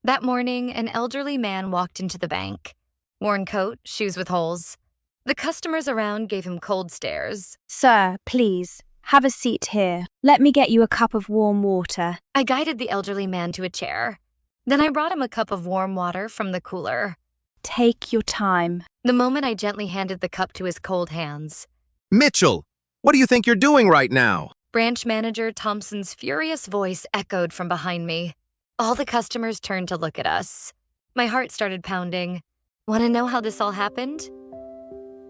That morning, an elderly man walked into the bank. Worn coat, shoes with holes. The customers around gave him cold stares. Sir, please, have a seat here. Let me get you a cup of warm water. I guided the elderly man to a chair. Then I brought him a cup of warm water from the cooler. Take your time. The moment I gently handed the cup to his cold hands, Mitchell, what do you think you're doing right now? branch manager Thompson's furious voice echoed from behind me. All the customers turned to look at us. My heart started pounding. Want to know how this all happened?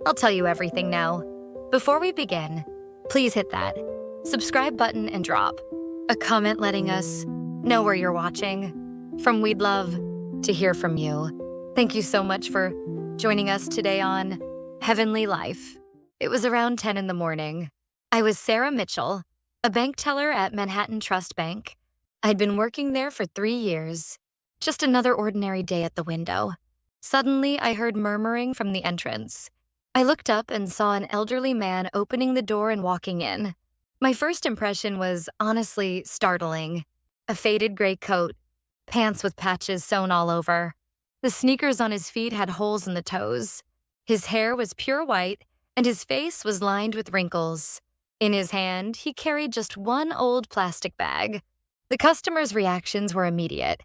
I'll tell you everything now. Before we begin, please hit that subscribe button and drop a comment letting us know where you're watching. From We'd Love to hear from you. Thank you so much for joining us today on Heavenly Life. It was around 10 in the morning. I was Sarah Mitchell, a bank teller at Manhattan Trust Bank. I'd been working there for 3 years. Just another ordinary day at the window. Suddenly, I heard murmuring from the entrance. I looked up and saw an elderly man opening the door and walking in. My first impression was honestly startling. A faded gray coat, pants with patches sewn all over. The sneakers on his feet had holes in the toes. His hair was pure white, and his face was lined with wrinkles. In his hand, he carried just one old plastic bag. The customers' reactions were immediate.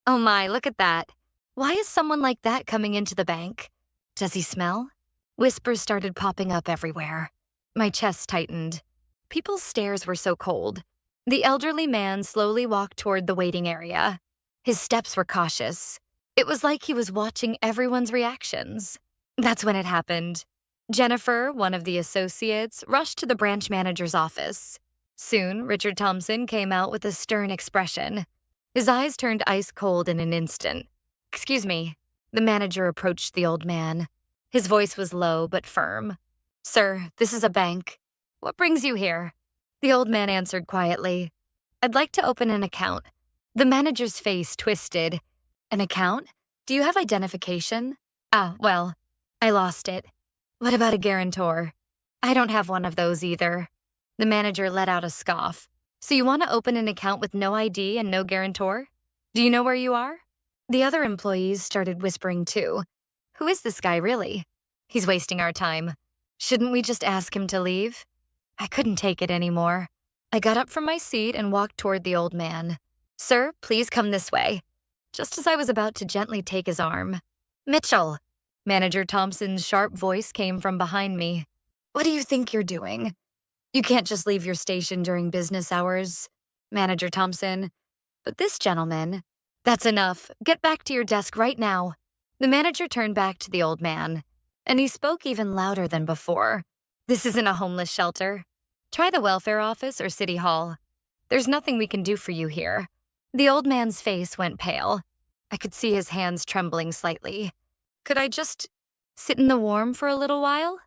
Oh my, look at that. Why is someone like that coming into the bank? Does he smell? Whispers started popping up everywhere. My chest tightened. People's stares were so cold. The elderly man slowly walked toward the waiting area. His steps were cautious. It was like he was watching everyone's reactions. That's when it happened. Jennifer, one of the associates, rushed to the branch manager's office. Soon, Richard Thompson came out with a stern expression. His eyes turned ice cold in an instant. "Excuse me." The manager approached the old man. His voice was low but firm. "Sir, this is a bank. What brings you here?" The old man answered quietly. "I'd like to open an account." The manager's face twisted. "An account? Do you have identification?" Well, I lost it." "What about a guarantor?" "I don't have one of those either." The manager let out a scoff. "So you want to open an account with no ID and no guarantor? Do you know where you are?" The other employees started whispering too. Who is this guy really? He's wasting our time. Shouldn't we just ask him to leave? I couldn't take it anymore. I got up from my seat and walked toward the old man. "Sir, please come this way." Just as I was about to gently take his arm. "Mitchell!" Manager Thompson's sharp voice came from behind me. "What do you think you're doing? You can't just leave your station during business hours." "Manager Thompson." "But this gentleman—" "That's enough. Get back to your desk right now." The manager turned back to the old man, and he spoke even louder than before. "This isn't a homeless shelter. Try the welfare office or city hall. There's nothing we can do for you here." The old man's face went pale. I could see his hands trembling slightly. "Could I just sit in the warm for a little while?"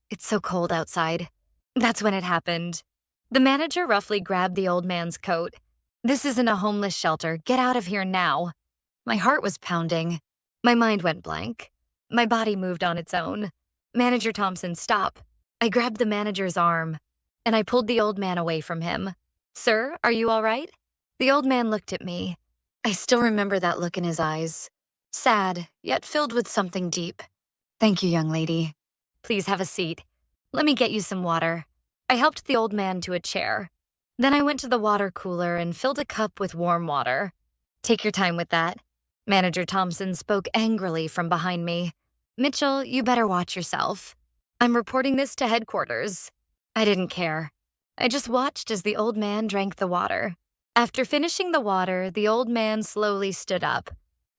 "It's so cold outside." That's when it happened. The manager roughly grabbed the old man's coat. "This isn't a homeless shelter. Get out of here now." My heart was pounding. My mind went blank. My body moved on its own. "Manager Thompson, stop." I grabbed the manager's arm, and I pulled the old man away from him. "Sir, are you all right?" The old man looked at me. I still remember that look in his eyes. Sad, yet filled with something deep. "Thank you, young lady. Please have a seat. Let me get you some water." I helped the old man to a chair. Then I went to the water cooler and filled a cup with warm water. "Take your time with that." Manager Thompson spoke angrily from behind me. "Mitchell, you better watch yourself. I'm reporting this to headquarters." I didn't care. I just watched as the old man drank the water. After finishing the water, the old man slowly stood up.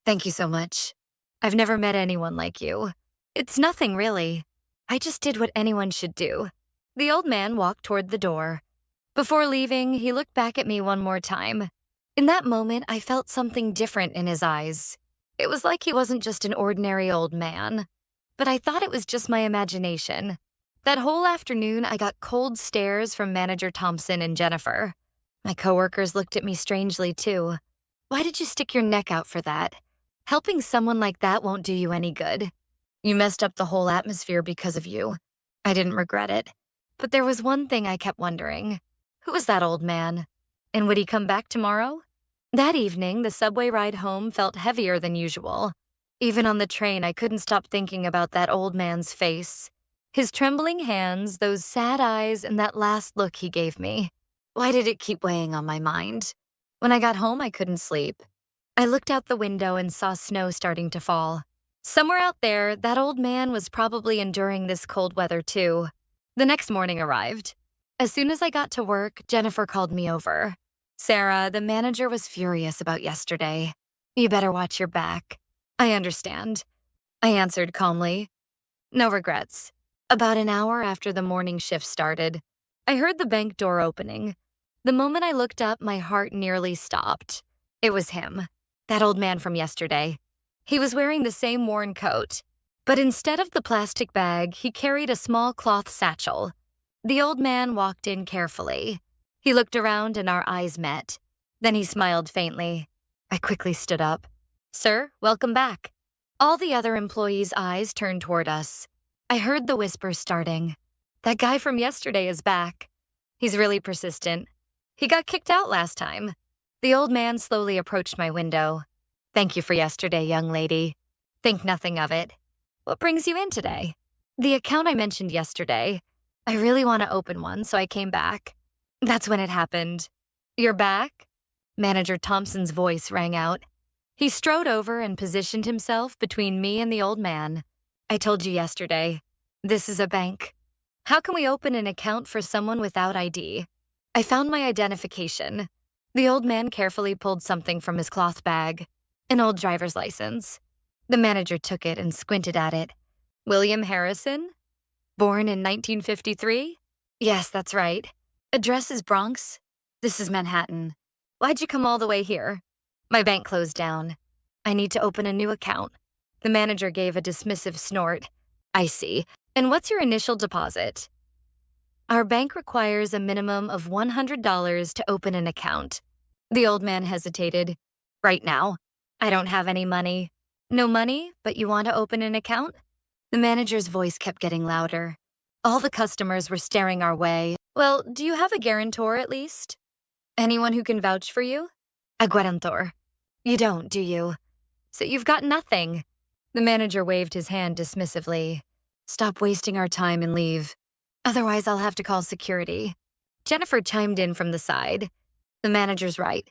"Thank you so much. I've never met anyone like you." "It's nothing, really. I just did what anyone should do." The old man walked toward the door. Before leaving, he looked back at me one more time. In that moment, I felt something different in his eyes. It was like he wasn't just an ordinary old man. But I thought it was just my imagination. That whole afternoon, I got cold stares from Manager Thompson and Jennifer. My coworkers looked at me strangely, too. "Why did you stick your neck out for that? Helping someone like that won't do you any good. You messed up the whole atmosphere because of you." I didn't regret it. But there was one thing I kept wondering. Who was that old man? And would he come back tomorrow? That evening, the subway ride home felt heavier than usual. Even on the train, I couldn't stop thinking about that old man's face. His trembling hands, those sad eyes, and that last look he gave me. Why did it keep weighing on my mind? When I got home, I couldn't sleep. I looked out the window and saw snow starting to fall. Somewhere out there, that old man was probably enduring this cold weather too. The next morning arrived. As soon as I got to work, Jennifer called me over. Sarah, the manager was furious about yesterday. You better watch your back. I understand. I answered calmly. No regrets. About an hour after the morning shift started, I heard the bank door opening. The moment I looked up, my heart nearly stopped. It was him, that old man from yesterday. He was wearing the same worn coat, but instead of the plastic bag, he carried a small cloth satchel. The old man walked in carefully. He looked around and our eyes met. Then he smiled faintly. I quickly stood up. Sir, welcome back. All the other employees' eyes turned toward us. I heard the whispers starting. That guy from yesterday is back. He's really persistent. He got kicked out last time. The old man slowly approached my window. Thank you for yesterday, young lady. Think nothing of it. What brings you in today? The account I mentioned yesterday. I really want to open one, so I came back. That's when it happened. You're back? Manager Thompson's voice rang out. He strode over and positioned himself between me and the old man. I told you yesterday, this is a bank. How can we open an account for someone without ID? I found my identification. The old man carefully pulled something from his cloth bag, an old driver's license. The manager took it and squinted at it. William Harrison? Born in 1953? Yes, that's right. Address is Bronx. This is Manhattan. Why'd you come all the way here? My bank closed down. I need to open a new account. The manager gave a dismissive snort. I see. And what's your initial deposit? Our bank requires a minimum of $100 to open an account. The old man hesitated. Right now, I don't have any money. No money, but you want to open an account? The manager's voice kept getting louder. All the customers were staring our way. Well, do you have a guarantor at least? Anyone who can vouch for you? A guarantor. You don't, do you? So you've got nothing. The manager waved his hand dismissively. Stop wasting our time and leave. Otherwise, I'll have to call security. Jennifer chimed in from the side. The manager's right.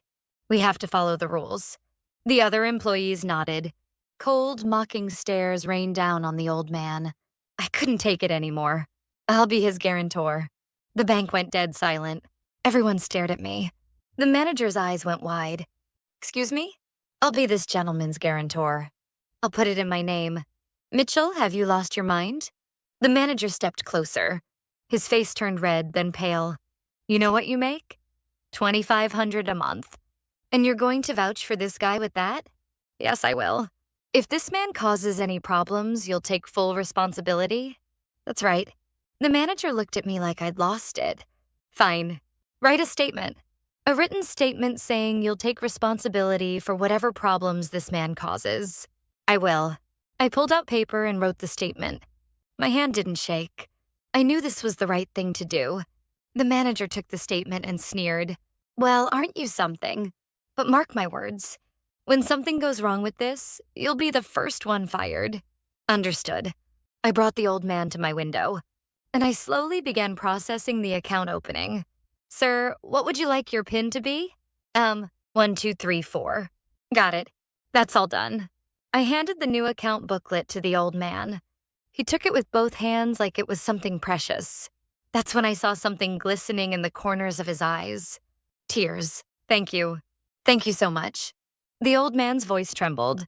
We have to follow the rules. The other employees nodded. Cold, mocking stares rained down on the old man. I couldn't take it anymore. I'll be his guarantor. The bank went dead silent. Everyone stared at me. The manager's eyes went wide. Excuse me? I'll be this gentleman's guarantor. I'll put it in my name. Mitchell, have you lost your mind? The manager stepped closer. His face turned red, then pale. You know what you make? $2,500 a month. And you're going to vouch for this guy with that? Yes, I will. If this man causes any problems, you'll take full responsibility? That's right. The manager looked at me like I'd lost it. Fine. Write a statement. A written statement saying you'll take responsibility for whatever problems this man causes. I will. I pulled out paper and wrote the statement. My hand didn't shake. I knew this was the right thing to do. The manager took the statement and sneered. Well, aren't you something? But mark my words. When something goes wrong with this, you'll be the first one fired. Understood. I brought the old man to my window, and I slowly began processing the account opening. Sir, what would you like your PIN to be? 1234. Got it. That's all done. I handed the new account booklet to the old man. He took it with both hands like it was something precious. That's when I saw something glistening in the corners of his eyes. Tears. Thank you. Thank you so much. The old man's voice trembled.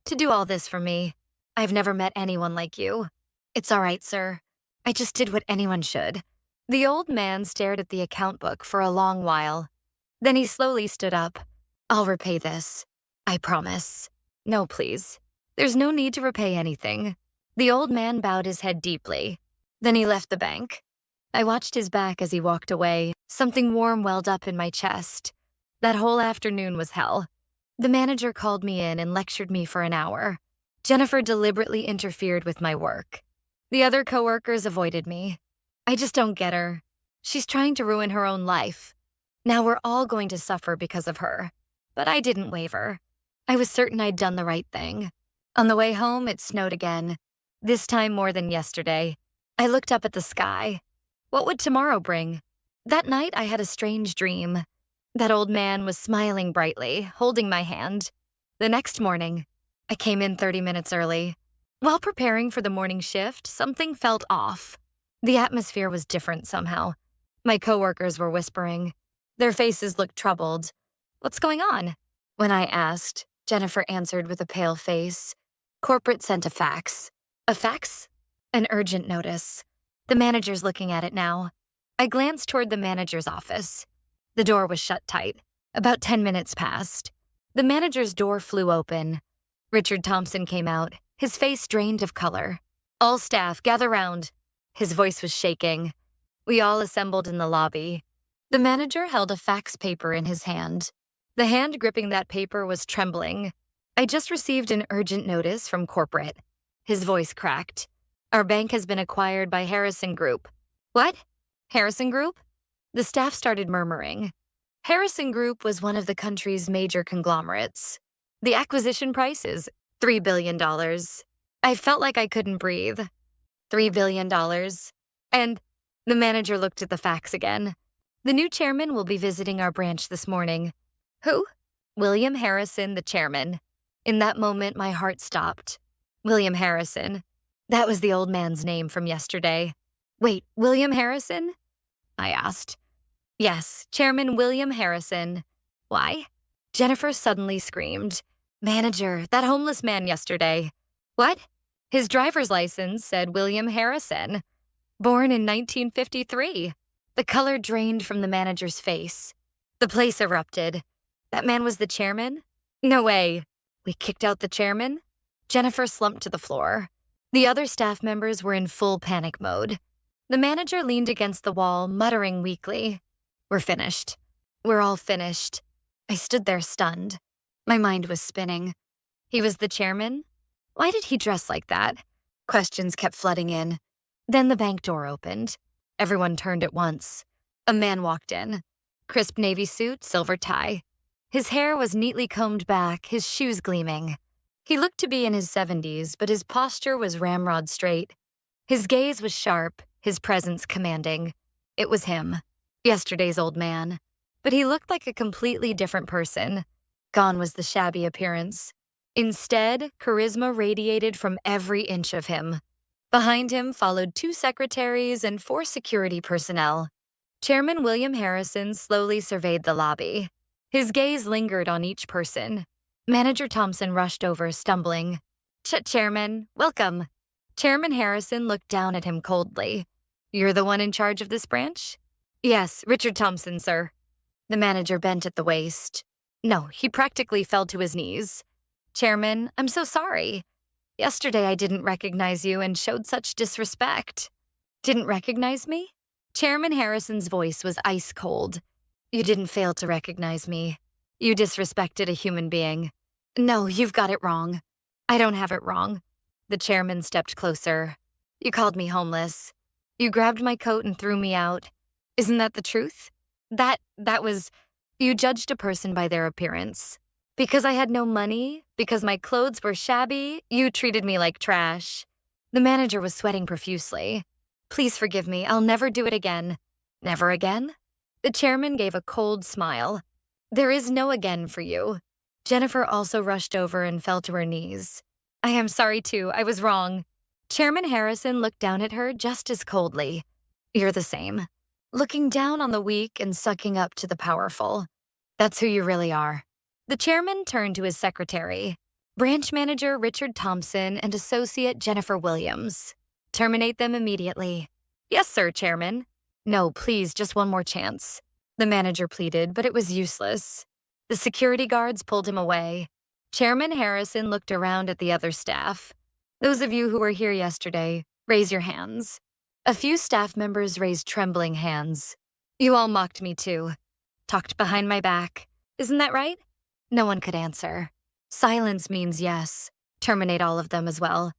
To do all this for me. I've never met anyone like you. It's all right, sir. I just did what anyone should. The old man stared at the account book for a long while. Then he slowly stood up. I'll repay this. I promise. No, please. There's no need to repay anything. The old man bowed his head deeply. Then he left the bank. I watched his back as he walked away. Something warm welled up in my chest. That whole afternoon was hell. The manager called me in and lectured me for an hour. Jennifer deliberately interfered with my work. The other coworkers avoided me. I just don't get her. She's trying to ruin her own life. Now we're all going to suffer because of her. but I didn't waver. I was certain I'd done the right thing. On the way home, it snowed again, this time more than yesterday. I looked up at the sky. What would tomorrow bring? That night, I had a strange dream. That old man was smiling brightly, holding my hand. The next morning, I came in 30 minutes early. While preparing for the morning shift, something felt off. The atmosphere was different somehow. My coworkers were whispering. Their faces looked troubled. "What's going on?" When I asked, Jennifer answered with a pale face. "Corporate sent a fax." "A fax?" "An urgent notice. The manager's looking at it now." I glanced toward the manager's office. The door was shut tight. About 10 minutes passed. The manager's door flew open. Richard Thompson came out, his face drained of color. "All staff, gather round." His voice was shaking. We all assembled in the lobby. The manager held a fax paper in his hand. The hand gripping that paper was trembling. "I just received an urgent notice from corporate." His voice cracked. "Our bank has been acquired by Harrison Group." "What? Harrison Group?" The staff started murmuring. Harrison Group was one of the country's major conglomerates. The acquisition price is $3 billion. I felt like I couldn't breathe. $3 billion. And the manager looked at the fax again. "The new chairman will be visiting our branch this morning." "Who?" "William Harrison, the chairman." In that moment, my heart stopped. William Harrison. That was the old man's name from yesterday. "Wait, William Harrison?" I asked. "Yes, Chairman William Harrison." "Why?" Jennifer suddenly screamed. "Manager, that homeless man yesterday." "What?" "His driver's license said William Harrison. Born in 1953. The color drained from the manager's face. The place erupted. "That man was the chairman?" "No way." "We kicked out the chairman?" Jennifer slumped to the floor. The other staff members were in full panic mode. The manager leaned against the wall, muttering weakly. "We're finished. We're all finished." I stood there stunned. My mind was spinning. He was the chairman? Why did he dress like that? Questions kept flooding in. Then the bank door opened. Everyone turned at once. A man walked in. Crisp navy suit, silver tie. His hair was neatly combed back, his shoes gleaming. He looked to be in his 70s, but his posture was ramrod straight. His gaze was sharp, his presence commanding. It was him. Yesterday's old man. But he looked like a completely different person. Gone was the shabby appearance. Instead, charisma radiated from every inch of him. Behind him followed 2 secretaries and 4 security personnel. Chairman William Harrison slowly surveyed the lobby. His gaze lingered on each person. Manager Thompson rushed over, stumbling. Chairman, welcome." Chairman Harrison looked down at him coldly. "You're the one in charge of this branch?" "Yes, Richard Thompson, sir." The manager bent at the waist. No, he practically fell to his knees. "Chairman, I'm so sorry. Yesterday I didn't recognize you and showed such disrespect." "Didn't recognize me?" Chairman Harrison's voice was ice cold. "You didn't fail to recognize me. You disrespected a human being." "No, you've got it wrong." "I don't have it wrong." The chairman stepped closer. "You called me homeless. You grabbed my coat and threw me out. Isn't that the truth? That was... You judged a person by their appearance. Because I had no money, because my clothes were shabby, you treated me like trash." The manager was sweating profusely. "Please forgive me. I'll never do it again." "Never again?" The chairman gave a cold smile. "There is no again for you." Jennifer also rushed over and fell to her knees. "I am sorry too. I was wrong." Chairman Harrison looked down at her just as coldly. "You're the same. Looking down on the weak and sucking up to the powerful. That's who you really are." The chairman turned to his secretary, branch manager Richard Thompson and associate Jennifer Williams. "Terminate them immediately." "Yes, sir, Chairman." "No, please, just one more chance." The manager pleaded, but it was useless. The security guards pulled him away. Chairman Harrison looked around at the other staff. "Those of you who were here yesterday, raise your hands." A few staff members raised trembling hands. "You all mocked me too. Talked behind my back. Isn't that right?" No one could answer. Silence means yes. Terminate all of them as well.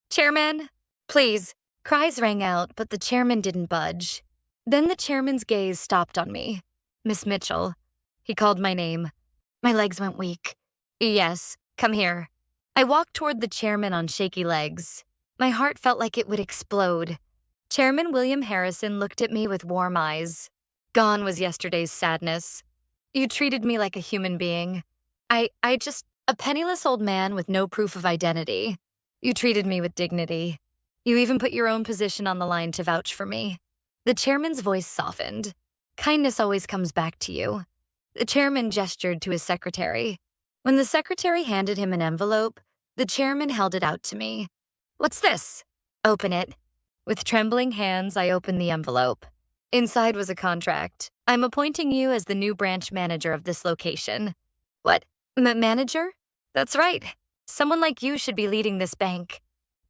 "Chairman, please." Cries rang out, but the chairman didn't budge. Then the chairman's gaze stopped on me. "Miss Mitchell." He called my name. My legs went weak. Yes, come here. I walked toward the chairman on shaky legs. My heart felt like it would explode. Chairman William Harrison looked at me with warm eyes. Gone was yesterday's sadness. You treated me like a human being. A penniless old man with no proof of identity. You treated me with dignity. You even put your own position on the line to vouch for me. The chairman's voice softened. Kindness always comes back to you. The chairman gestured to his secretary. When the secretary handed him an envelope, the chairman held it out to me. What's this? Open it. With trembling hands, I opened the envelope. Inside was a contract. I'm appointing you as the new branch manager of this location. What? Manager? That's right. Someone like you should be leading this bank.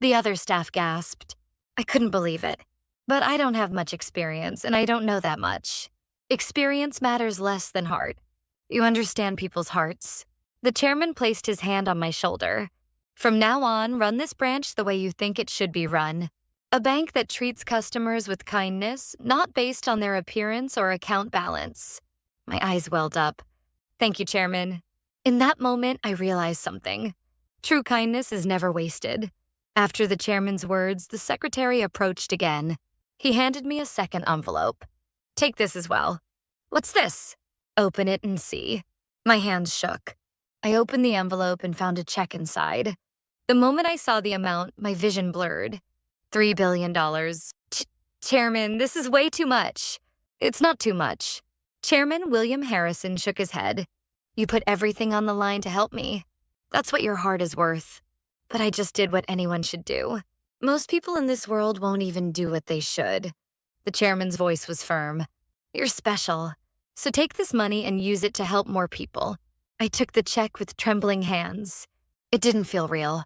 The other staff gasped. I couldn't believe it. But I don't have much experience, and I don't know that much. Experience matters less than heart. You understand people's hearts. The chairman placed his hand on my shoulder. From now on, run this branch the way you think it should be run. A bank that treats customers with kindness, not based on their appearance or account balance. My eyes welled up. Thank you, Chairman. In that moment, I realized something. True kindness is never wasted. After the chairman's words, the secretary approached again. He handed me a second envelope. Take this as well. What's this? Open it and see. My hands shook. I opened the envelope and found a check inside. The moment I saw the amount, my vision blurred. $3 billion. Chairman, this is way too much. It's not too much. Chairman William Harrison shook his head. You put everything on the line to help me. That's what your heart is worth. But I just did what anyone should do. Most people in this world won't even do what they should. The chairman's voice was firm. You're special. So take this money and use it to help more people. I took the check with trembling hands. It didn't feel real.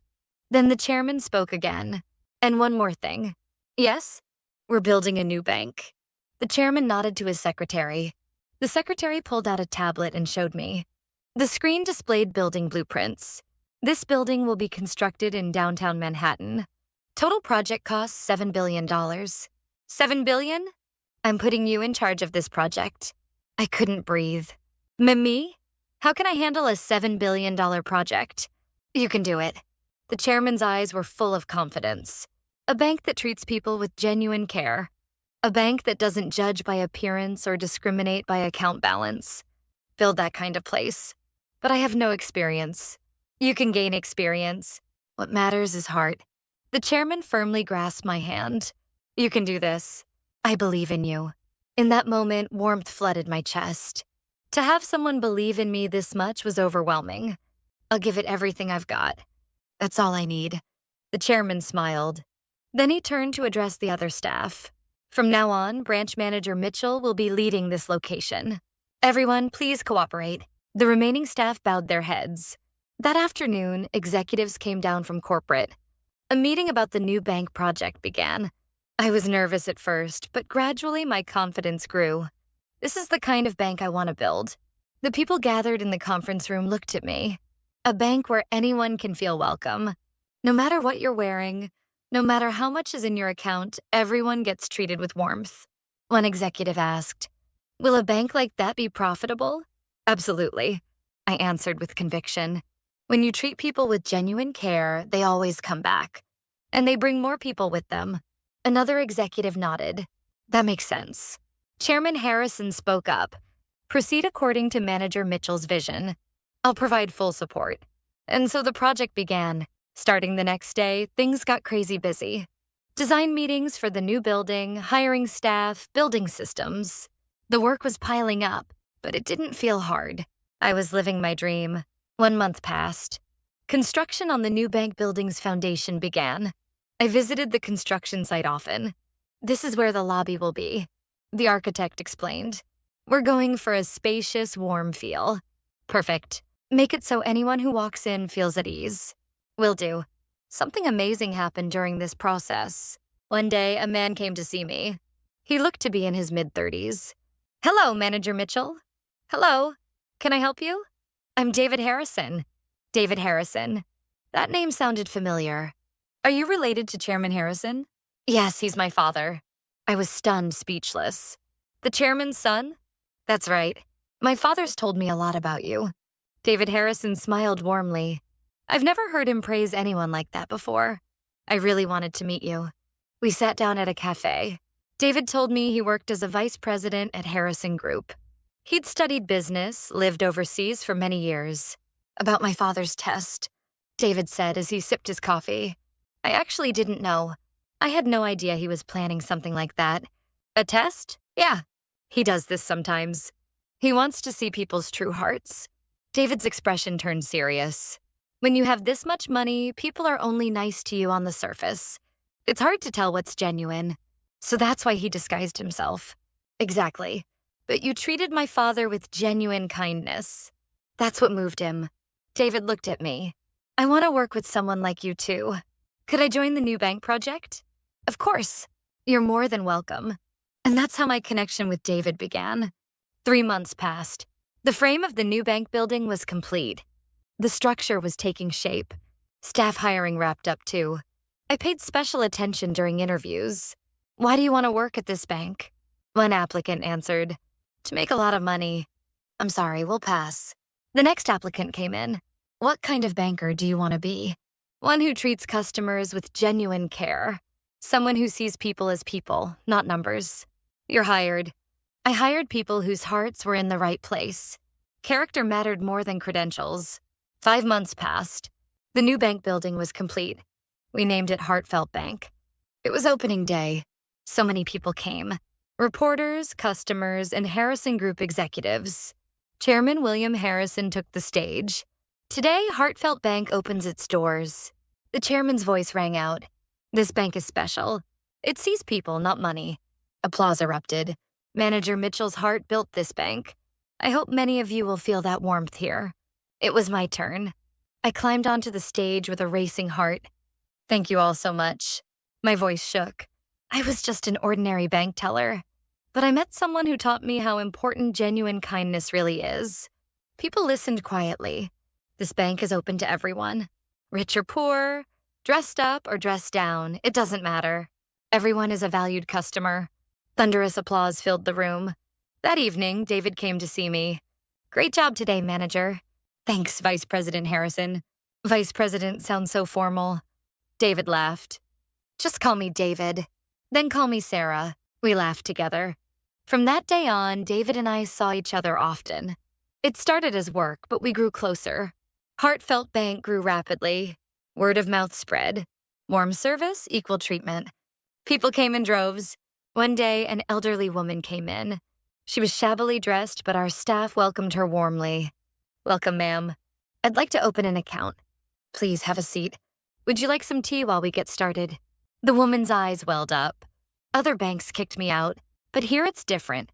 Then the chairman spoke again. And one more thing. Yes? We're building a new bank. The chairman nodded to his secretary. The secretary pulled out a tablet and showed me. The screen displayed building blueprints. This building will be constructed in downtown Manhattan. Total project cost $7 billion. $7 billion? I'm putting you in charge of this project. I couldn't breathe. Me? How can I handle a $7 billion project? You can do it. The chairman's eyes were full of confidence. A bank that treats people with genuine care. A bank that doesn't judge by appearance or discriminate by account balance. Build that kind of place. But I have no experience. You can gain experience. What matters is heart. The chairman firmly grasped my hand. You can do this. I believe in you. In that moment, warmth flooded my chest. To have someone believe in me this much was overwhelming. I'll give it everything I've got. That's all I need. The chairman smiled. Then he turned to address the other staff. From now on, Branch Manager Mitchell will be leading this location. Everyone, please cooperate. The remaining staff bowed their heads. That afternoon, executives came down from corporate. A meeting about the new bank project began. I was nervous at first, but gradually my confidence grew. This is the kind of bank I want to build. The people gathered in the conference room looked at me. A bank where anyone can feel welcome. No matter what you're wearing, no matter how much is in your account, everyone gets treated with warmth. One executive asked, "Will a bank like that be profitable?" "Absolutely," I answered with conviction. When you treat people with genuine care, they always come back. And they bring more people with them. Another executive nodded. That makes sense. Chairman Harrison spoke up. Proceed according to Manager Mitchell's vision. I'll provide full support. And so the project began. Starting the next day, things got crazy busy. Design meetings for the new building, hiring staff, building systems. The work was piling up, but it didn't feel hard. I was living my dream. 1 month passed. Construction on the new bank building's foundation began. I visited the construction site often. This is where the lobby will be, the architect explained. We're going for a spacious, warm feel. Perfect. Make it so anyone who walks in feels at ease. Will do. Something amazing happened during this process. One day, a man came to see me. He looked to be in his mid-30s. Hello, Manager Mitchell. Hello. Can I help you? I'm David Harrison. David Harrison. That name sounded familiar. Are you related to Chairman Harrison? Yes, he's my father. I was stunned, speechless. The chairman's son? That's right. My father's told me a lot about you. David Harrison smiled warmly. I've never heard him praise anyone like that before. I really wanted to meet you. We sat down at a cafe. David told me he worked as a vice president at Harrison Group. He'd studied business, lived overseas for many years. About my father's test, David said as he sipped his coffee. I actually didn't know. I had no idea he was planning something like that. A test? Yeah. He does this sometimes. He wants to see people's true hearts. David's expression turned serious. When you have this much money, people are only nice to you on the surface. It's hard to tell what's genuine. So that's why he disguised himself. Exactly. But you treated my father with genuine kindness. That's what moved him. David looked at me. I want to work with someone like you too. Could I join the new bank project? Of course. You're more than welcome. And that's how my connection with David began. 3 months passed. The frame of the new bank building was complete. The structure was taking shape. Staff hiring wrapped up too. I paid special attention during interviews. Why do you want to work at this bank? One applicant answered, to make a lot of money. I'm sorry, we'll pass. The next applicant came in. What kind of banker do you want to be? One who treats customers with genuine care. Someone who sees people as people, not numbers. You're hired. I hired people whose hearts were in the right place. Character mattered more than credentials. 5 months passed. The new bank building was complete. We named it Heartfelt Bank. It was opening day. So many people came. Reporters, customers, and Harrison Group executives. Chairman William Harrison took the stage. Today, Heartfelt Bank opens its doors. The chairman's voice rang out. This bank is special. It sees people, not money. Applause erupted. Manager Mitchell's heart built this bank. I hope many of you will feel that warmth here. It was my turn. I climbed onto the stage with a racing heart. Thank you all so much. My voice shook. I was just an ordinary bank teller. But I met someone who taught me how important genuine kindness really is. People listened quietly. This bank is open to everyone. Rich or poor, dressed up or dressed down, it doesn't matter. Everyone is a valued customer. Thunderous applause filled the room. That evening, David came to see me. Great job today, manager. Thanks, Vice President Harrison. Vice President sounds so formal. David laughed. Just call me David. Then call me Sarah. We laughed together. From that day on, David and I saw each other often. It started as work, but we grew closer. Heartfelt Bank grew rapidly. Word of mouth spread. Warm service, equal treatment. People came in droves. One day, an elderly woman came in. She was shabbily dressed, but our staff welcomed her warmly. Welcome, ma'am. I'd like to open an account. Please have a seat. Would you like some tea while we get started? The woman's eyes welled up. Other banks kicked me out, but here it's different.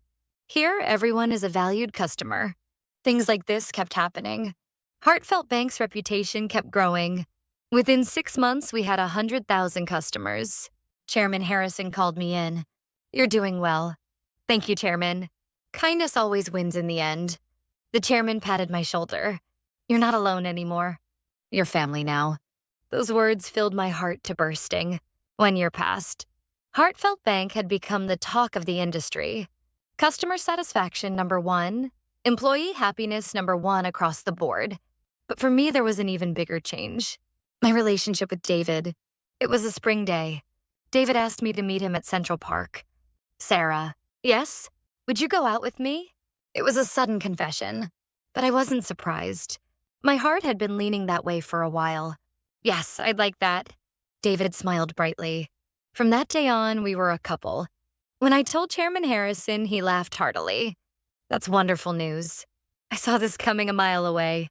Here, everyone is a valued customer. Things like this kept happening. Heartfelt Bank's reputation kept growing. Within 6 months, we had 100,000 customers. Chairman Harrison called me in. You're doing well. Thank you, Chairman. Kindness always wins in the end. The chairman patted my shoulder. You're not alone anymore. You're family now. Those words filled my heart to bursting. 1 year passed. Heartfelt Bank had become the talk of the industry. Customer satisfaction #1, employee happiness #1 across the board. But for me, there was an even bigger change. My relationship with David. It was a spring day. David asked me to meet him at Central Park. Sarah. Yes? Would you go out with me? It was a sudden confession, but I wasn't surprised. My heart had been leaning that way for a while. Yes, I'd like that. David smiled brightly. From that day on, we were a couple. When I told Chairman Harrison, he laughed heartily. That's wonderful news. I saw this coming a mile away.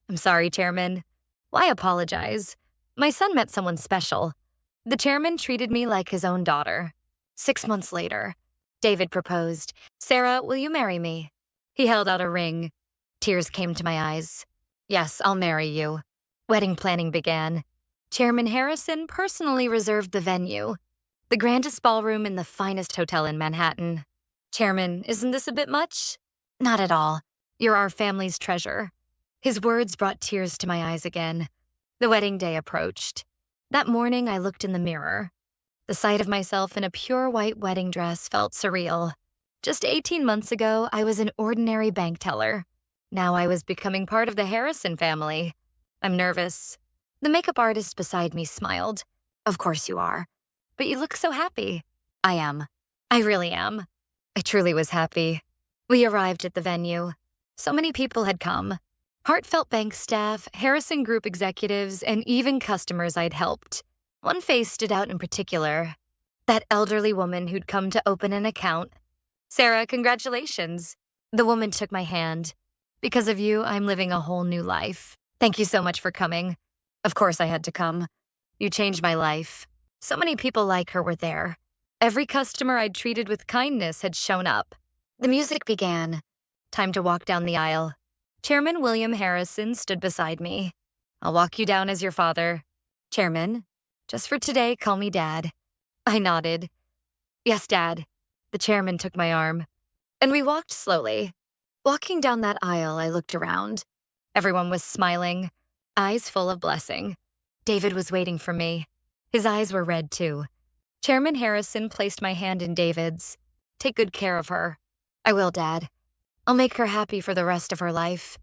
I'm sorry, Chairman. Why apologize? My son met someone special. The chairman treated me like his own daughter. 6 months later, David proposed. Sarah, will you marry me? He held out a ring. Tears came to my eyes. Yes, I'll marry you. Wedding planning began. Chairman Harrison personally reserved the venue, the grandest ballroom in the finest hotel in Manhattan. Chairman, isn't this a bit much? Not at all. You're our family's treasure. His words brought tears to my eyes again. The wedding day approached. That morning, I looked in the mirror. The sight of myself in a pure white wedding dress felt surreal. Just 18 months ago, I was an ordinary bank teller. Now I was becoming part of the Harrison family. I'm nervous. The makeup artist beside me smiled. Of course you are. But you look so happy. I am. I really am. I truly was happy. We arrived at the venue. So many people had come. Heartfelt Bank staff, Harrison Group executives, and even customers I'd helped. One face stood out in particular. That elderly woman who'd come to open an account. Sarah, congratulations. The woman took my hand. Because of you, I'm living a whole new life. Thank you so much for coming. Of course I had to come. You changed my life. So many people like her were there. Every customer I'd treated with kindness had shown up. The music began. Time to walk down the aisle. Chairman William Harrison stood beside me. I'll walk you down as your father. Chairman, just for today, call me Dad. I nodded. Yes, Dad. The chairman took my arm. And we walked slowly. Walking down that aisle, I looked around. Everyone was smiling, eyes full of blessing. David was waiting for me. His eyes were red, too. Chairman Harrison placed my hand in David's. Take good care of her. I will, Dad. I'll make her happy for the rest of her life.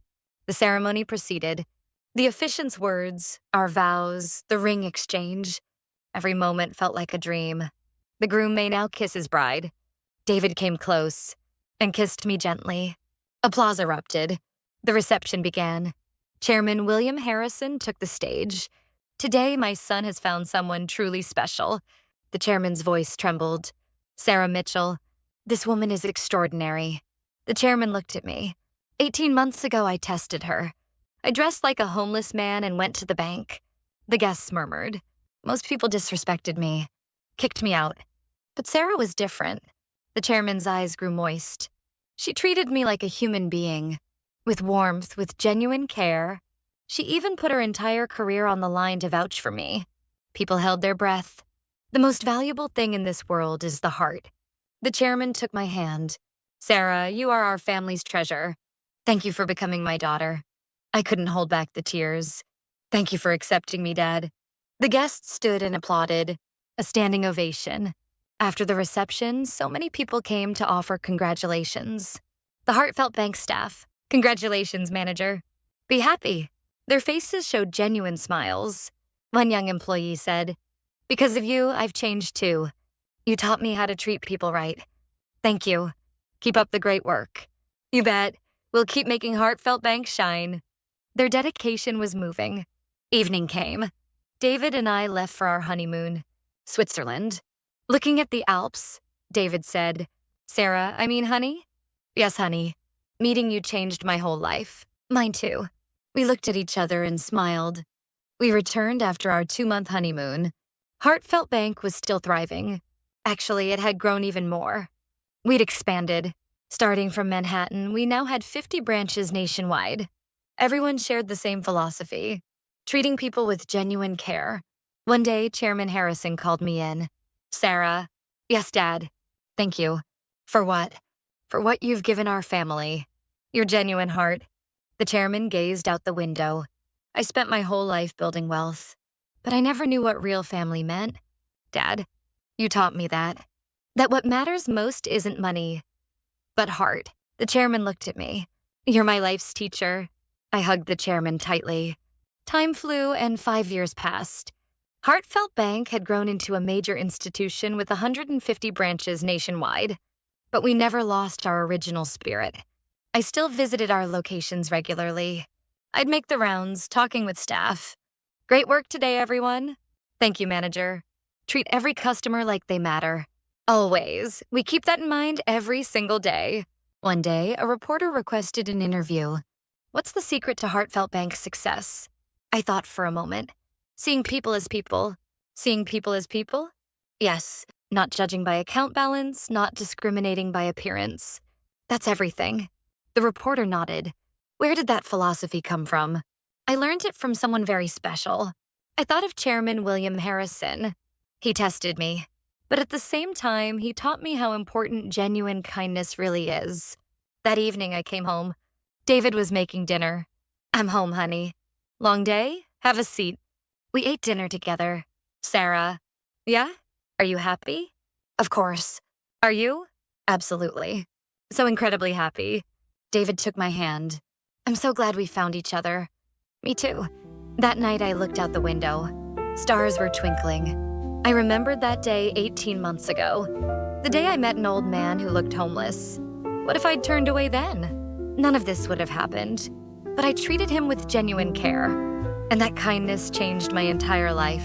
The ceremony proceeded. The officiant's words, our vows, the ring exchange. Every moment felt like a dream. The groom may now kiss his bride. David came close and kissed me gently. Applause erupted. The reception began. Chairman William Harrison took the stage. Today, my son has found someone truly special. The chairman's voice trembled. Sarah Mitchell, this woman is extraordinary. The chairman looked at me. 18 months ago, I tested her. I dressed like a homeless man and went to the bank. The guests murmured. Most people disrespected me, kicked me out. But Sarah was different. The chairman's eyes grew moist. She treated me like a human being, with warmth, with genuine care. She even put her entire career on the line to vouch for me. People held their breath. The most valuable thing in this world is the heart. The chairman took my hand. Sarah, you are our family's treasure. Thank you for becoming my daughter. I couldn't hold back the tears. Thank you for accepting me, Dad. The guests stood and applauded. A standing ovation. After the reception, so many people came to offer congratulations. The Heartfelt Bank staff. Congratulations, manager. Be happy. Their faces showed genuine smiles. One young employee said, because of you, I've changed too. You taught me how to treat people right. Thank you. Keep up the great work. You bet. We'll keep making Heartfelt Bank shine. Their dedication was moving. Evening came. David and I left for our honeymoon. Switzerland. Looking at the Alps, David said, Sarah, honey? Yes, honey. Meeting you changed my whole life. Mine too. We looked at each other and smiled. We returned after our 2-month honeymoon. Heartfelt Bank was still thriving. Actually, it had grown even more. We'd expanded. Starting from Manhattan, we now had 50 branches nationwide. Everyone shared the same philosophy, treating people with genuine care. One day, Chairman Harrison called me in. Sarah. Yes, Dad. Thank you. For what? For what you've given our family. Your genuine heart. The chairman gazed out the window. I spent my whole life building wealth, but I never knew what real family meant. Dad, you taught me that. That what matters most isn't money, but heart. The chairman looked at me. You're my life's teacher. I hugged the chairman tightly. Time flew and 5 years passed. Heartfelt Bank had grown into a major institution with 150 branches nationwide, but we never lost our original spirit. I still visited our locations regularly. I'd make the rounds, talking with staff. Great work today, everyone. Thank you, manager. Treat every customer like they matter. Always. We keep that in mind every single day. One day, a reporter requested an interview. What's the secret to Heartfelt Bank's success? I thought for a moment. Seeing people as people. Seeing people as people? Yes. Not judging by account balance, not discriminating by appearance. That's everything. The reporter nodded. Where did that philosophy come from? I learned it from someone very special. I thought of Chairman William Harrison. He tested me. But at the same time, he taught me how important genuine kindness really is. That evening, I came home. David was making dinner. I'm home, honey. Long day? Have a seat. We ate dinner together. Sarah. Yeah? Are you happy? Of course. Are you? Absolutely. So incredibly happy. David took my hand. I'm I'm so glad we found each other. Me too. That night I looked out the window. Stars were twinkling. I remembered that day 18 months ago. The day I met an old man who looked homeless. What if I'd turned away then? None of this would have happened. But I treated him with genuine care. And that kindness changed my entire life.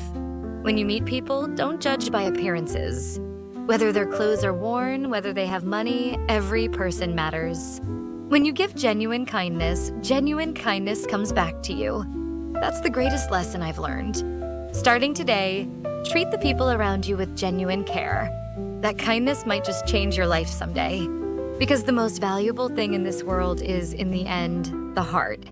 When you meet people, don't judge by appearances. Whether their clothes are worn, whether they have money, every person matters. When you give genuine kindness comes back to you. That's the greatest lesson I've learned. Starting today, treat the people around you with genuine care. That kindness might just change your life someday. Because the most valuable thing in this world is, in the end, the heart.